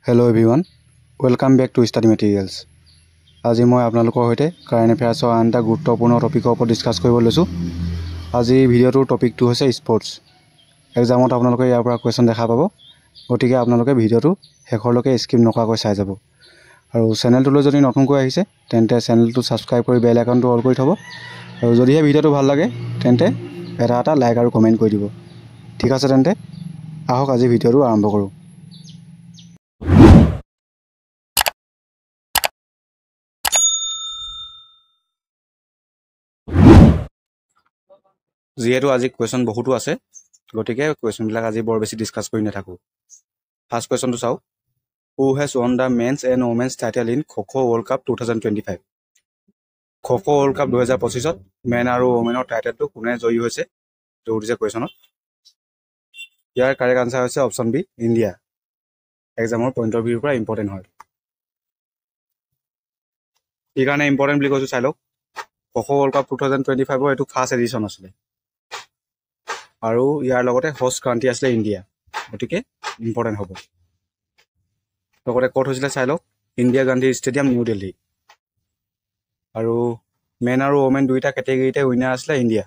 Hello everyone, welcome back to Study Materials. আজি মই আপোনালোকৰ সৈতে কাৰেণ্ট এফেয়াৰ্ছৰ আন এটা গুৰুত্বপূৰ্ণ টপিকৰ ওপৰত ডিসকাস কৰিব লৈছো। আজি ভিডিঅ'টোৰ টপিকটো হৈছে স্পৰ্টছ। এক্সামত আপোনালোকে ইয়াৰ পৰা কোৱেশ্চন দেখা পাব। গতিকে আপোনালোকে ভিডিঅ'টো শেষৰলৈকে স্কিপ নকৰাকৈ চাই যাব। আৰু চেনেলটোলৈ যদি নতুনকৈ আহিছে তেন্তে চেনেলটো সাবস্ক্ৰাইব কৰি বেল আইকনটো অল কৰি থব। আৰু যদিহে ভিডিঅ'টো ভাল লাগে তেন্তে এটা লাইক আৰু কমেন্ট কৰি দিব। ঠিক আছে তেন্তে আহক আজি ভিডিঅ'টো আৰম্ভ কৰো। যেহেতু আজি কোৱেশ্চন বহুতো আছে গতিকে কোৱেশ্চনবিলাক আজি বৰ বেছি ডিসকাস কৰি নাথাকো। ফাৰ্স্ট কোৱেশ্চনটো চাও। Who has won the men's and women's title in Kho-Kho World Cup 2025? Kho-Kho World Cup 2025 ত মেন আৰু ওমেনৰ টাইটেলটো কোনে জয়ী হৈছে তো উঠিছে কোৱেশ্চনত। ইয়াৰ কাৰেক্ট আনসাৰ হৈছে অপচন বি ইণ্ডিয়া। এক্সামৰ পইণ্ট অফ ভিউৰ পৰা ইম্পৰ্টেন্ট হয়। এই কাৰণে ইম্পৰ্টেন্ট বুলি কৈছো চাই লওক। Kho-Kho World Cup 2025 ৰ এটো ফাৰ্স্ট এডিশন আছিল। আৰু ইয়াৰ লগতে হোষ্ট কান্ট্ৰি আছিল ইণ্ডিয়া। গতিকে ইম্পৰ্টেন্ট হ'ব। লগতে কোট হৈছিলে চাই লওক ইন্দিৰা গান্ধী ষ্টেডিয়াম নিউ দিল্লী। আৰু মেন আৰু ওমেন দুইটা ক্যাটাগৰীতে উইনাৰ আছিল ইণ্ডিয়া।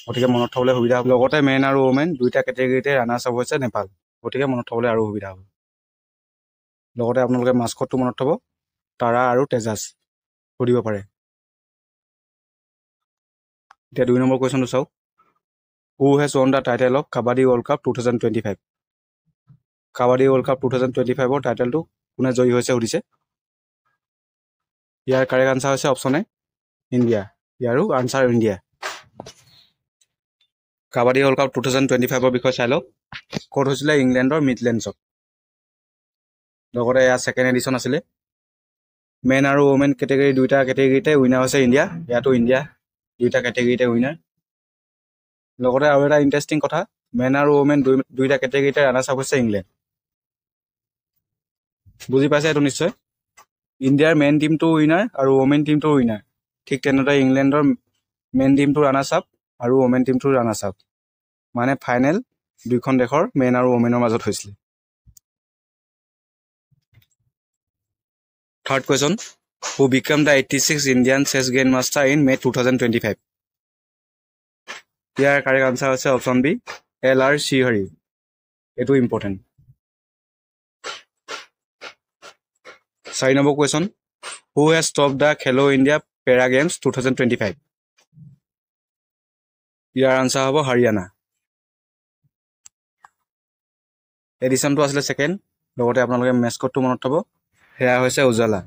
গতিকে মনত থবলৈ সুবিধা হ'ব। লগতে মেন আৰু ওমেন দুইটা ক্যাটাগৰীতে ৰানাৰ্ছ আপ হৈছে নেপাল। গতিকে মনত থবলৈ আৰু সুবিধা হ'ব। লগতে আপোনালোকে মাস্কটটো মনত থব তাৰা আৰু তেজাস সুধিব পাৰে। এতিয়া 2 নম্বৰ কোৱেশ্চনটো চাওক। Who has won the title of Kabaddi World Cup 2025? Kabaddi World Cup 2025 ৰ টাইটেলটো কোনে জয়ী হৈছে সুধিছে। ইয়াৰ কাৰেক্ট আনসাৰ হৈছে অপচন এ ইণ্ডিয়া। ইয়াৰো answer India. Kabaddi world cup 2025 ৰ বিষয়ে চাই লওক। কোট হৈছিলে ইংলেণ্ডৰ মিডলেণ্ডছত। লগতে এয়া সেকেন্ড এডিশন আছিল। মেন আৰু ওমেন ক্যাটাগৰী দুইটা ক্যাটাগৰীতে উইনাৰ হৈছে ইণ্ডিয়া। ইয়াতো ইণ্ডিয়া দুইটা ক্যাটাগৰীতে উইনাৰ। লগতে আৰু এটা ইন্টাৰেষ্টিং কথা মেন আৰু ওমেন দুইটা ক্যাটাগৰীতে ৰানাৰ্ছ আপ হৈছে ইংলেণ্ড। বুজি পাইছে এটো নিশ্চয়। ইণ্ডিয়াৰ মেন টিমটো উইনাৰ আৰু ওমেন টিমটো উইনাৰ। ঠিক তেনেদৰে ইংলেণ্ডৰ মেন টিমটো ৰানাৰ্ছ আপ আৰু ওমেন টিমটো ৰানাৰ্ছ আপ। মানে ফাইনেল দুইখন দেশৰ মেন আৰু ওমেনৰ মাজত হৈছিল। Third question. Who became the 86th Indian chess grandmaster in May 2025? ইয়াৰ কাৰেক্ট আনসাৰ হৈছে অপচন বি LR Shihari। এটো important. 4 number question. Who has topped the Khelo India Para Games 2025? Year answer হ'ব হাৰিয়ানা। এডিশনটো আছিল second. লগতে আপোনালোকে মেস্কটটো মনত থব হেয়া হৈছে উজালা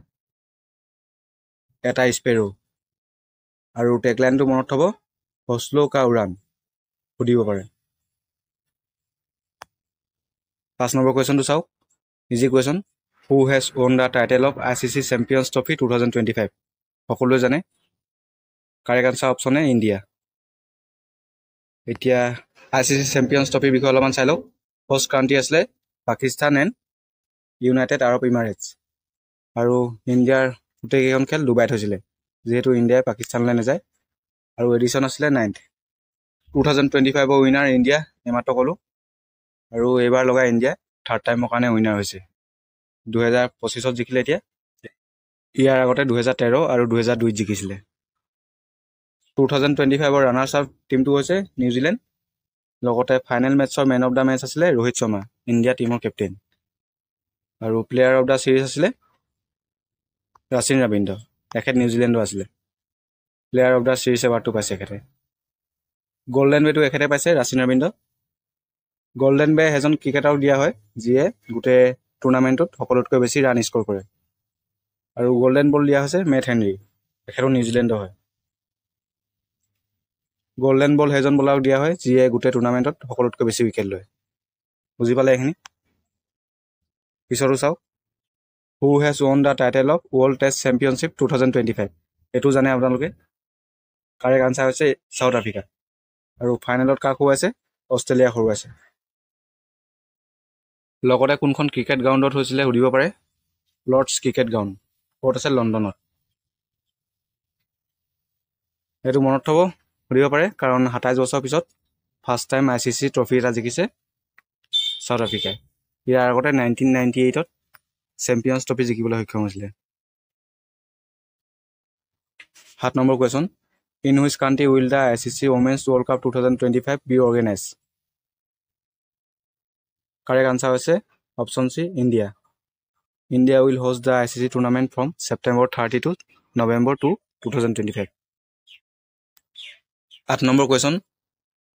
এটা স্পেৰো। আৰু টেগলাইনটো মনত থব হসলো কা উড়ান সুধিব পাৰে। 5 নম্বৰ কোৱেশ্চনটো চাওক। Easy question. Who has won the title of ICC Champions Trophy 2025? সকলোৱে জানে। কাৰেক্ট আনসাৰ অপচন এ ইণ্ডিয়া। এতিয়া ICC Champions Trophy বিষয়ে অলপমান চাই লওক। হোষ্ট কান্ট্ৰি আছিল পাকিস্তান এণ্ড ইউনাইটেড আৰব ইমাৰেটছ। আৰু ইণ্ডিয়াৰ গোটেইকেইখন খেল ডুবাইত হৈছিল যেহেতু ইণ্ডিয়াই পাকিস্তানলৈ নাযায়। আৰু এডিশন আছিল 9th। 2025 ৰ উইনাৰ ইণ্ডিয়া এমাত্ৰ কলো। আৰু এইবাৰ লগা ইণ্ডিয়া থাৰ্ড টাইমৰ কাৰণে উইনাৰ হৈছে। 2025 ত জিকিলে এতিয়া। ইয়াৰ আগতে 2013 আৰু 2002 জিকিছিলে। 2025 ৰ ৰানাৰ্ছ আপ টিমটো হৈছে নিউজিলেণ্ড। লগতে ফাইনেল মেটছৰ মেন অফ দা মেচ আছিলে ৰোহিত শৰ্মা ইণ্ডিয়া টিমৰ কেপ্টেইন। আৰু প্লেয়াৰ অফ দা সিৰিজ আছিলে ৰাচিন ৰবীন্দ্ৰ। এখেত নিউজিলেণ্ডৰ আছিলে। প্লেয়াৰ অফ দা সিৰিজ এৱাৰ্ডটো পাইছে এখেতে। গোল্ডেন বেটো এখেতে পাইছে ৰাচিন ৰবীন্দ্ৰ। গোল্ডেন বে এজন ক্ৰিকেটাৰক দিয়া হয় যিয়ে গোটেই টুৰ্ণামেণ্টত সকলোতকৈ বেছি ৰান স্ক'ৰ কৰে। আৰু গোল্ডেন বল দিয়া হৈছে মেট হেনৰি। এখেতো নিউজিলেণ্ডৰ হয়। গোল্ডেন বল হেজন বলাৰক দিয়া হয় যিয়ে গোটেই টুৰ্ণামেণ্টত সকলোতকৈ বেছি উইকেট লয়। বুজি পালে এইখিনি। পিছতো চাওক। Who has won the title of World Test Championship 2025? এটো জানে আপোনালোকে। কাৰেক্ট আনসাৰ হৈছে সাউথ আফ্ৰিকা। আৰু ফাইনেলত কাক হৰুৱাইছে অষ্ট্ৰেলিয়া হৰুৱাইছে। লগতে কোনখন ক্ৰিকেট গ্ৰাউণ্ডত হৈছিলে সুধিব পাৰে। লৰ্ডছ ক্ৰিকেট গ্ৰাউণ্ড ক'ত আছে লণ্ডনত। এটো মনত থব সুধিব পাৰে কাৰণ 27 বছৰ পিছত ফাৰ্ষ্ট টাইম ICC ট্ৰফি এটা জিকিছে সাউথ আফ্ৰিকাই। ইয়াৰ আগতে 1998 ত চেম্পিয়ন্স ট্ৰফি জিকিবলৈ সক্ষম হৈছিলে 7 number question in which country will the ICC Women's World Cup 2025 be organise correct answer হৈছে option C India India will host the ICC tournament from September 30 to November 2025. 8 number question.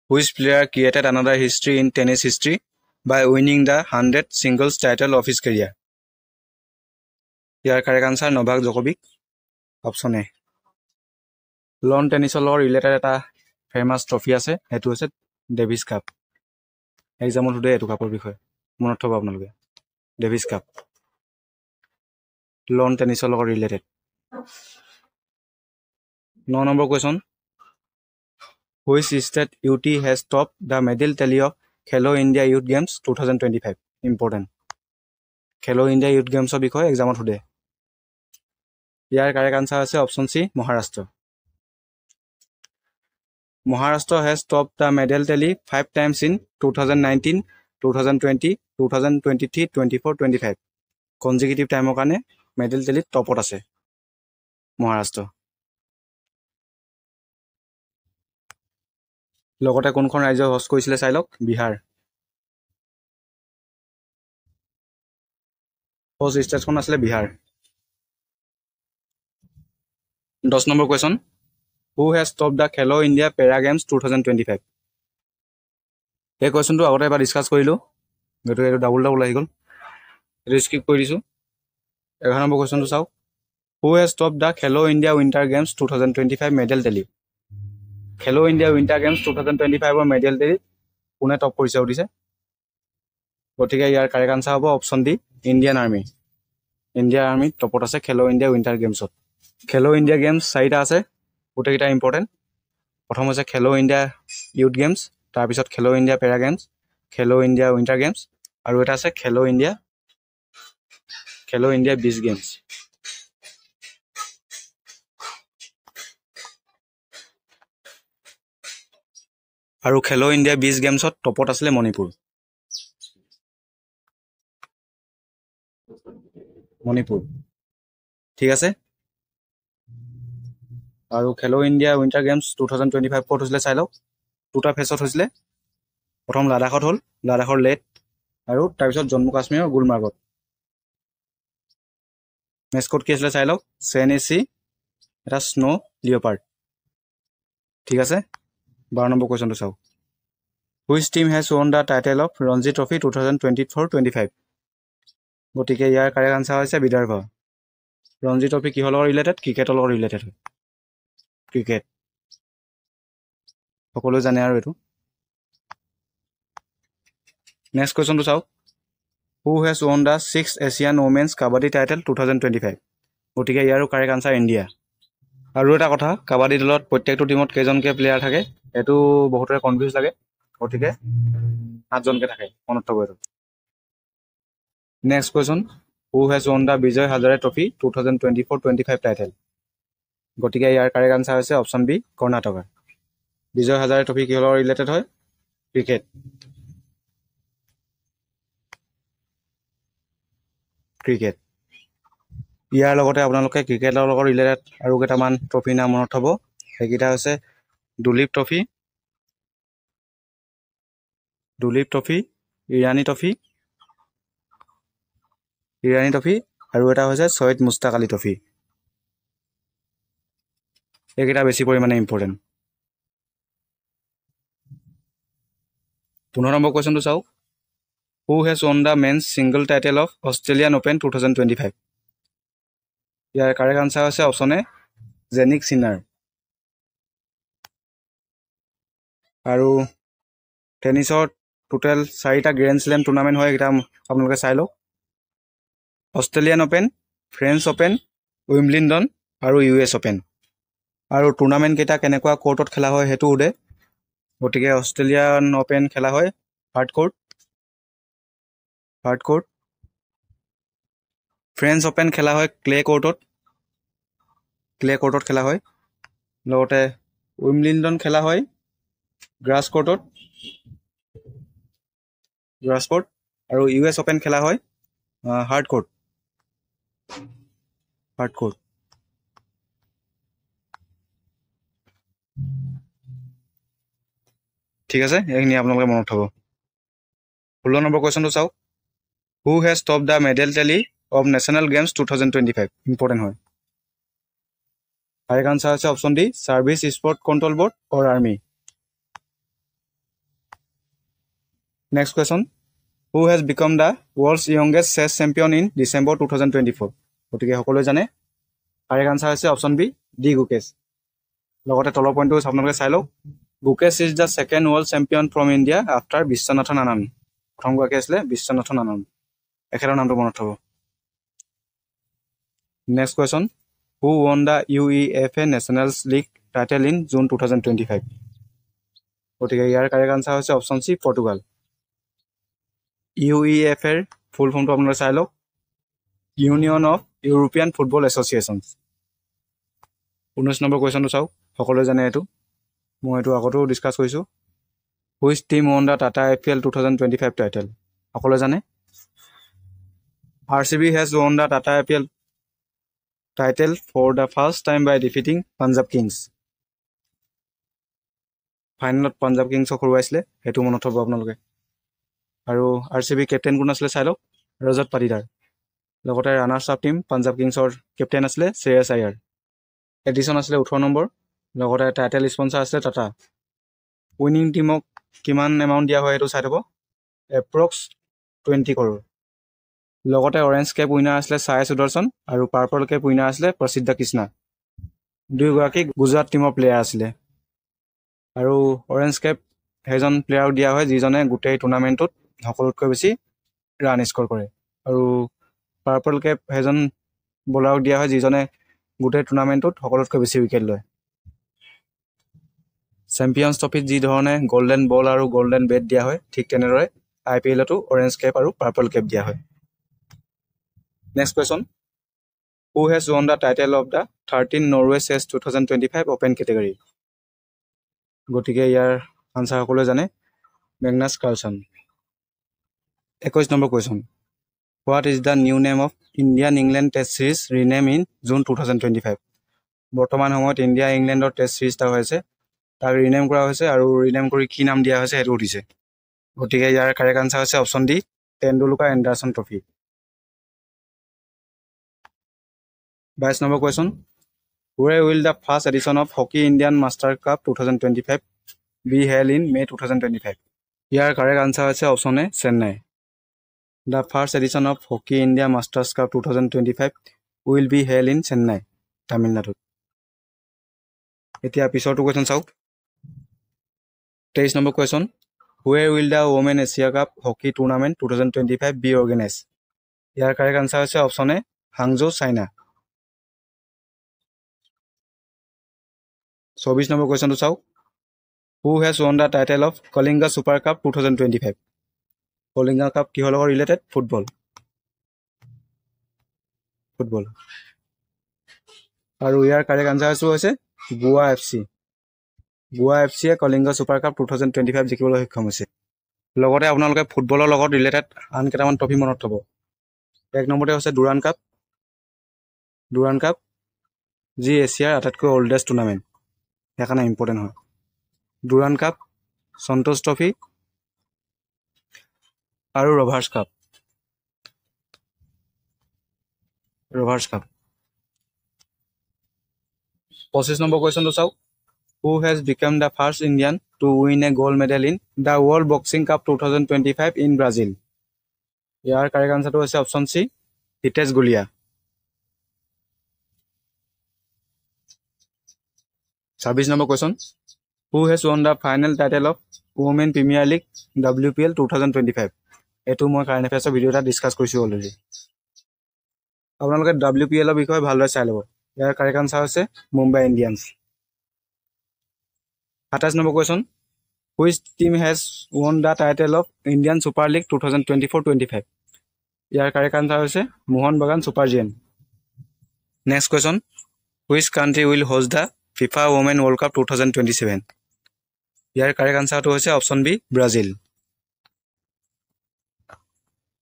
Which player created another history in tennis history by winning the 100 singles title of his career? Here correct answer Novak Djokovic. Option A. Lawn tennis or related eta famous trophy আছে এটো আছে Davies cup এক্সামত হুদে এটো কাপৰ বিষয় মনত থব আপোনালোকে Davis cup lawn tennis or related 9 number question which state UT has topped the medal tally of Khelo India Youth Games 2025 important Khelo India Youth Games বিষয় এক্সামত হুদে ইয়াৰ কাৰেক্ট আনসাৰ আছে option C Maharashtra Maharashtra has topped the medal tally 5 times in 2019 2020 2023 24 25 consecutive time কাৰণে medal tally টপত আছে মহাৰাষ্ট্ৰ লগতে কোনখন ৰাজ্য হোষ্ট কৰিছিলে চাই লওক বিহাৰ হোষ্ট ষ্টেটখন আছিল Bihar 10 number question Who has topped the Khelo India Para Games 2025 এই কোৱেশ্যনটো আগতে এবাৰ ডিসকাস কৰিলো গটো এটো ডাবল আহি গল স্কিপ কৰি দিছো 11 নম্বৰ কোৱেশ্যনটো চাও Who has topped the Khelo India Winter Games 2025 medal tally Khelo India Winter Games 2025 or medal tally কোনে টপ কৰিছে উঠিছে গতিকে ইয়াৰ কাৰেক্ট আনসাৰ হ'ব অপশ্যন ডি ইণ্ডিয়ান আৰ্মি টপত আছে Khelo India Winter Gamesত Khelo India Games 4টা আছে গোটেইটা ইম্পৰ্টেন্ট প্ৰথম হৈছে Khelo India Youth Games তাৰ পিছত Khelo India Para Games Khelo India Winter Games আৰু এটা আছে Khelo India Beach Games আৰু Khelo India Beach Gamesত টপত আছিল মণিপুৰ ঠিক আছে আৰু Khelo India Winter Games 2025 ক'ত হৈছিলে চাই লওক দুটা ফেছত হৈছিলে প্ৰথম লাডাখত হ'ল লাডাখৰ লেট আৰু তাৰ পিছত জম্মু কাশ্মীৰৰ গুলমাৰ্গত মেস্কট কি আছিল চাই লওক CNSC এটা স্নো লিওপাৰ্ড ঠিক আছে 12 নম্বৰ কোৱেশ্যনটো চাও Which team has won the title of Ranji Trophy 2024-25 গতিকে ইয়াৰ কাৰেক্ট আনসাৰ হৈছে বিদৰ্ভ ৰঞ্জি ট্ৰফি কিহৰ লগত ৰিলেটেড ক্ৰিকেটৰ লগত ৰিলেটেড ক্ৰিকেট সকলো জানে আৰু এটো নেক্সট কোৱেশ্যনটো চাও Who has won the 6th Asian Women's Kabaddi title 2025 গতিকে ইয়াৰো কাৰেক্ট আনসাৰ ইণ্ডিয়া আৰু এটা কথা কাবাডী দলত প্ৰত্যেকটো টিমত কেইজনকে প্লেয়াৰ থাকে এটো বহুতৰে কনফিউজ লাগে গতিকে 7 জনকে থাকে মনত থব এটো next question Who has won the Vijay Hazare Trophy 2024-25 title গতিকে ইয়াৰ কাৰেক্ট আনসাৰ হৈছে অপশ্যন বি কৰ্ণাটকা বিজয় হাজাৰে ট্ৰফি কিহৰ লগত ৰিলেটেড হয় ক্ৰিকেট ইয়াৰ লগতে আপোনালোকে ক্ৰিকেটৰ লগত ৰিলেটেড আৰু কেইটামান ট্ৰফি নাম মনত থব সেইকেইটা হৈছে দুলীপ ট্ৰফি ইৰাণী ট্ৰফি আৰু এটা হৈছে সৈয়দ মুস্তাক আলী ট্ৰফি এইকেইটা বেছি পৰিমাণে ইম্পৰ্টেন্ট 15 নম্বৰ কোৱেশ্যনটো চাও Who has won the men's single title of Australian Open 2025 ইয়াৰ কাৰেক্ট আনসাৰ হৈছে অপশ্যন এ জেনিক সিনাৰ আৰু টেনিছৰ টোটাল 4টা গ্ৰেণ্ড স্লেম টুৰ্নামেণ্ট হয় এটা আপোনালোকে চাই লওক Australian open French open Wimbledon আৰু US ওপেন আৰু টুৰ্নামেণ্ট কেইটা কেনেকুৱা কোৰ্টত খেলা হয় হেতু উদে গতিকে অষ্ট্ৰেলিয়ান ওপেন খেলা হয় হাৰ্ড কোৰ্ট ফ্ৰেঞ্চ ওপেন খেলা হয় ক্লে কোৰ্টত খেলা হয় লগতে উইম্বলডন খেলা হয় গ্ৰাছ কোৰ্ট আৰু US ওপেন খেলা হয় হাৰ্ড কোৰ্ট হাৰ্ড কোৰ ঠিক আছে এইখিনি আপোনালোকে মনত থ'ব 16 নম্বৰ কুৱেশ্যনটো চাওক who has top the medal tally of national games 2025 important হয় কাৰেক্ট আনচাৰ হৈছে option D services sports control board or army next question who has become the world's youngest chess champion in December 2024 গতিকে সকলোৱে জানে correct answer হৈছে option B D Gukesh লগতে তলৰ পইণ্টটো আপোনালোকে চাই লওক Gukesh is the second world champion from India after Viswanathan Anand প্ৰথমগৰাকী আছিলে বিশ্বনাথন আনন্দ এখেতৰ নামটো মনত থ'ব next question who won the UEFA nationals league title in June 2025 গতিকে ইয়াৰ কাৰেক্ট আনচাৰ হৈছে option C Portugal UEFA full ফৰ্মটো আপোনালোকে চাই লওক union of European football associations 19 number কুৱেশ্যনটো চাওক সকলোৱে জানে এইটো মই এইটো আগতেও ডিছকাছ কৰিছোঁ which team won the Tata IPL 2025 title সকলোৱে জানে RCB has won the Tata IPL title for the first time by defeating Punjab Kings ফাইনেলত পাঞ্জাব কিংছক হৰুৱাইছিলে সেইটো মনত থ'ব আপোনালোকে আৰু RCB কেপ্টেইন কোন আছিলে চাই লওক ৰজত পাটিদাৰ লগতে ৰানাৰ্ছ আপ টিম পাঞ্জাব কিংছৰ কেপ্টেইন আছিলে শ্ৰেয়াছ আয়াৰ এডিশ্যন আছিলে 18 নম্বৰ লগতে টাইটেল স্পন্সৰ আছিলে টাটা উইনিং টিমক কিমান এমাউণ্ট দিয়া হয় সেইটো চাই থ'ব এপ্ৰক্স 20 কৰোৰ লগতে অৰেঞ্জ কেপ উইনাৰ আছিলে সাই সুদৰ্শন আৰু পাৰ্পল কেপ উইনাৰ আছিলে প্ৰসিদ্ধ কৃষ্ণা দুয়োগৰাকী গুজৰাট টিমৰ প্লেয়াৰ আছিলে আৰু অৰেঞ্জ কেপ সেইজন প্লেয়াৰক দিয়া হয় যিজনে গোটেই টুৰ্ণামেণ্টটোত সকলোতকৈ বেছি ৰান স্ক'ৰ কৰে আৰু পাৰ্পল কেপ সেইজন বলাৰক দিয়া হয় যিজনে গোটেই টুৰ্ণামেণ্টটোত সকলোতকৈ বেছি উইকেট লয় চেম্পিয়নছ ট্ৰফিত যি ধৰণে গল্ডেন বল আৰু গল্ডেন বেট দিয়া হয় ঠিক তেনেদৰে IPLতো অৰেঞ্জ কেপ আৰু পাৰ্পল কেপ দিয়া হয় next question who has won the title of the 13 Norway Chess 2025 open category গতিকে ইয়াৰ আনচাৰ সকলোৱে জানে Magnus Carlsen 21 number question what is the new name of Indian England test series rename in June 2025 বৰ্তমান সময়ত India ইংলেণ্ডৰ test series এটা হৈছে তাক rename কৰা হৈছে আৰু ৰিনেম কৰি কি নাম দিয়া হৈছে সেইটো সুধিছে গতিকে ইয়াৰ কাৰেক্ট আনচাৰ হৈছে option D Tendulkar Anderson trophy 22 number question Where will the first edition of Hockey Indian Master Cup 2025 be held in May 2025? ইয়াৰ কাৰেক্ট আনচাৰ হৈছে option A Chennai The first edition of Hockey India Masters Cup 2025 will be held in Chennai, Tamil Nadu. এতিয়া পিছৰটো question চাওক 23 number question Where will the Women Asia Cup Hockey Tournament 2025 be organized? ইয়াৰ correct answer হৈছে option A Hangzhou China 24 number কুৱেশ্যনটো চাওক Who has won the title of Kalinga Super Cup 2025? Kalinga cup কিহৰ লগত related football আৰু ইয়াৰ correct answer হৈছে গোৱা এফচিয়ে Kalinga super cup 2025 জিকিবলৈ সক্ষম হৈছে লগতে আপোনালোকে ফুটবলৰ লগত ৰিলেটেড আন কেইটামান ট্ৰফি মনত থ'ব এক নম্বৰতে হৈছে ডুৰাণ কাপ যি এছিয়াৰ আটাইতকৈ অল্ডেষ্ট টুৰ্ণামেণ্ট সেইকাৰণে ইম্পৰ্টেণ্ট হয় ডুৰাণ কাপ সন্তোষ ট্ৰফি আৰু ৰভাৰ্ছ কাপ 25 নম্বৰ কুৱেশ্যনটো চাওক Who has become the first Indian to win a gold medal in the World Boxing Cup 2025 in Brazil? ইয়াৰ কাৰেক্ট আনচাৰটো হৈছে option C Hitesh Gulia 26 number question Who has won the final title of Women Premier League WPL 2025? এইটো মই current এফেয়াৰ্ছৰ video' এটা discuss কৰিছোঁ already আপোনালোকে WPLৰ বিষয়ে ভালদৰে চাই ল'ব ইয়াৰ কাৰেক্ট আনচাৰ হৈছে Mumbai Indians 27 number question Which team has won the title of Indian Super League 2024-25? ইয়াৰ কাৰেক্ট আনচাৰ হৈছে Mohun Bagan super giant next question Which country will host the FIFA Women World Cup 2027? ইয়াৰ correct আনচাৰটো হৈছে option B Brazil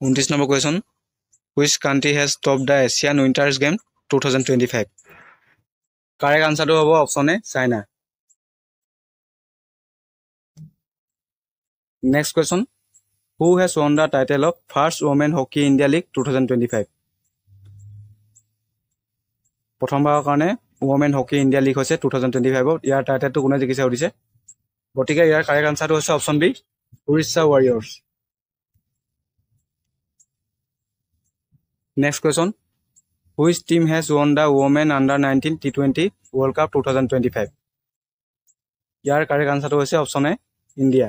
29 number question Which country has topped the Asian Winters Game 2025. Correct answer to option A, China. Next question. Who has won the title of First Women Hockey India League 2025? প্ৰথমবাৰৰ কাৰণে Women Hockey India League হৈছে 2025 ইয়াৰ টাইটেলটো কোনে জিকিছে উঠিছে গতিকে ইয়াৰ correct আনসাৰটো হৈছে option B Odisha warriors next question Which team has won the Women Under 19 T20 World Cup 2025 ইয়াৰ কাৰেক্ট আনসাৰটো হৈছে অপচন এ ইণ্ডিয়া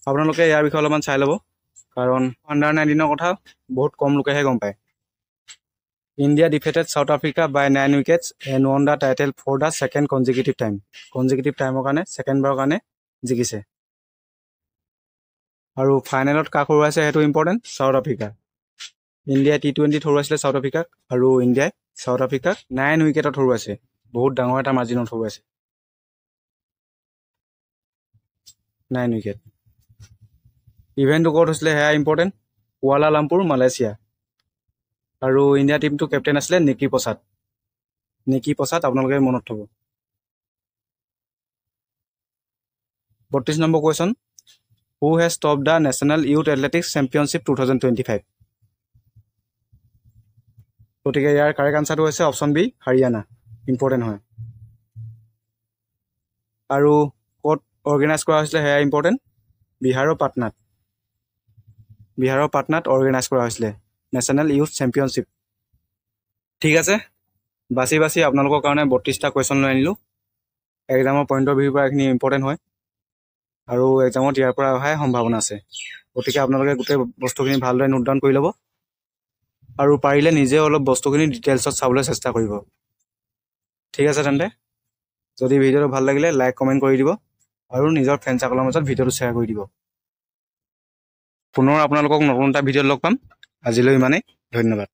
আপোনালোকে ইয়াৰ বিষয়ে অলপমান চাই ল'ব কাৰণ আন্ডাৰ 19 ৰ কথা বহুত কম লোকেহে গম পায় India defeated South Africa by 9 wickets and won the title for the second consecutive time. Consecutive time কাৰণে second বাৰৰ কাৰণে জিকিছে আৰু ফাইনেলত কাক হৰুৱাইছে হেতু important South Africa India T20 হৰুৱাইছিলে সাউথ আফ্ৰিকাক আৰু ইণ্ডিয়াই সাউথ আফ্ৰিকাক 9 উইকেটত হৰুৱাইছে বহুত ডাঙৰ এটা মাৰ্জিনত হৰুৱাইছে 9 উইকেট ইভেন্টটো ক'ত হৈছিলে হেয়া ইম্পৰ্টেন্ট কুৱালালামপুৰ মালয়েছিয়া আৰু ইণ্ডিয়া টিমটো কেপ্টেইন আছিল নিকি প্ৰসাদ আপোনালোকে মনত থব 32 number question Who has topped the National Youth Athletics Championship 2025 গতিকে ইয়াৰ কাৰেক্ট আনসাৰটো হৈছে অপচন বি হাৰিয়ানা ইম্পৰ্টেন্ট হয় আৰু ক'ত অৰ্গানাইজ কৰা হৈছিলে হেয়া ইম্পৰ্টেন্ট বিহাৰৰ পাটনাত অৰ্গানাইজ কৰা হৈছিলে National Youth Championship ঠিক আছে বাসি আপোনালোকৰ কাৰণে 32টা কোৱেশ্চন লৈ আনিলো এক্সামৰ পইণ্ট অফ ভিউ পৰা এখিনি ইম্পৰ্টেন্ট হয় আৰু এক্সামত ইয়াৰ পৰা অহাই সম্ভাৱনা আছে গতিকে আপোনালোকে গোটেই বস্তুখিনি ভালদৰে নোট ডাউন কৰি ল'ব আৰু পাৰিলে নিজে অলপ বস্তুখিনি ডিটেইলছত চাবলৈ চেষ্টা কৰিব ঠিক আছে তেন্তে যদি ভিডিঅ'টো ভাল লাগিলে লাইক কমেন্ট কৰি দিব আৰু নিজৰ ফ্ৰেণ্ড সাৰ্কলৰ মাজত ভিডিঅ'টো শ্বেয়াৰ কৰি দিব পুনৰ আপোনালোকক নতুন এটা ভিডিঅ'ত লগ পাম আজিলৈ ইমানেই ধন্যবাদ